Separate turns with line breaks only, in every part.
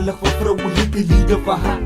lig van vrouwen, heet de lieden van haar.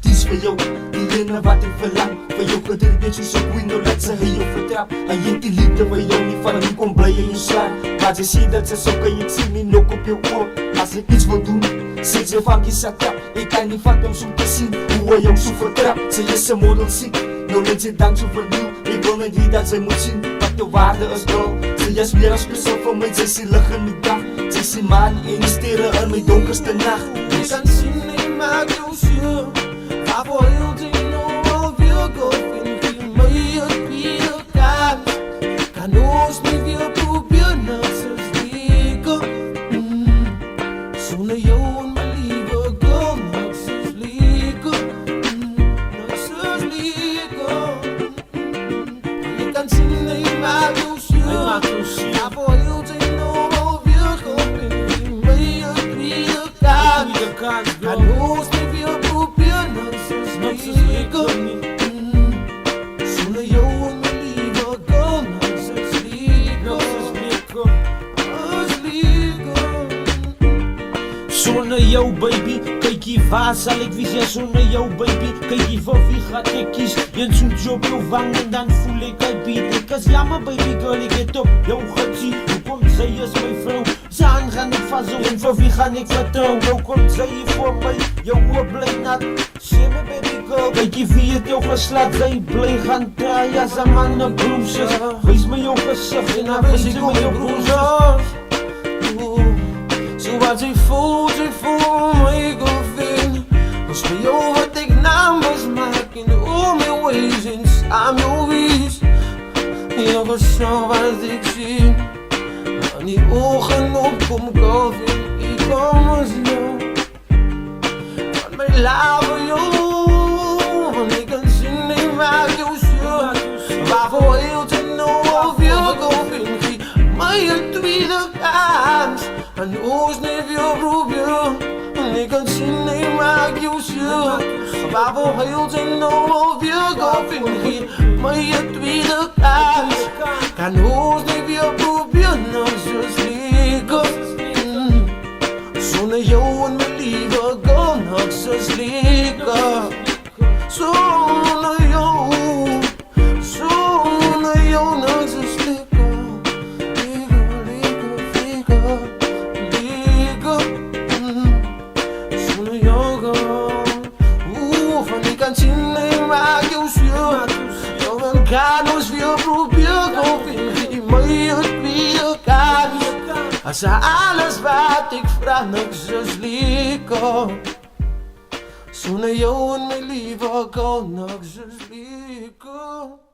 Die is voor jou, die ene wat ik verlang. Voor jou gedrukt dat je zo queen, nou laat ze heel jou vertrap. En je die liefde voor jou niet van, die komt blij in je slaap. Maar je ziet dat ze zo kan, je ziet niet nog op je oor. Als ik iets wil doen, zit ze van je zak. Ik kan niet vatten om zo te zien, hoe hij jou zo vertrapt. Ze is een model ziek, nou let je dank zo vernieuw. Ik wil niet dat ze moet zien, wat de waarde is dol. Ze is weer als speciaal voor mij, ze is licht in die dag. Ze is die maan in die sterren in mijn donkerste nacht.
Ik kan zien, ik maak jou zuur. Waarvoor hield ik nou alweer golven? Geef mij het weer kaart. Kan ons niet weer proberen als het liegen. Zonder jou en mijn lieve girl, niks is liegen. Niks is liegen. Ik kan zien, ik maak jou zuur. Waarvoor hield ik nou alweer golven? Geef mij het weer kaart. Kan ons niet weer proberen als het liegen. Zonder jou en mijn lieve girl, niks is liegen.
Zonder jou baby, kijk hier waar zal ik wie zijn zonder jou baby. Kijk hier voor wie gaat ik kies. Je zoekt op je wang en dan voel ik het beat. Ik is jammer baby girl, ik het op jou gezien. Hoe komt zij is mijn vrouw? Zaan gaan ik vast zo en voor wie ga ik vertrouwen? Hoe komt zij hier voor mij? Jou oor blij nat. Zie me baby girl, kijk hier wie het jou geslaat. Zij blij gaan draaien als een man op broesjes. Wees me jou gezicht en dan wees ik me jou broesjes.
Zoals ik voel mij golven. Was bij jou wat ik namens maak in al mijn wezens aan jou wies. Je was zo wat ik zie. Aan die ogen op kom golven. Ik kom als jou. Van mijn lava jou. Want ik kan zien, ik maak jou zuur. Waarvoor hield je nou alweer golven? Geef mij een tweede kans. En ons niet weer proberen. En ik kan zien, ik maak jou zuur. Waarvoor hield je nou alweer golven? Geef mij een tweede kans. Kan ons niet weer proberen als het liegen. Zonder jou en mijn lieve girl, niks is liegen. Zonder jou, niks is liegen. Zonder jou girl. Van ik kan zien, ik maak jou zuur. We gaan ons weer proberen, geef mij het weer kans. Als alles wat ik vraag, niks is liegen. Zonder jou en mijn lieve girl, niks is liegen.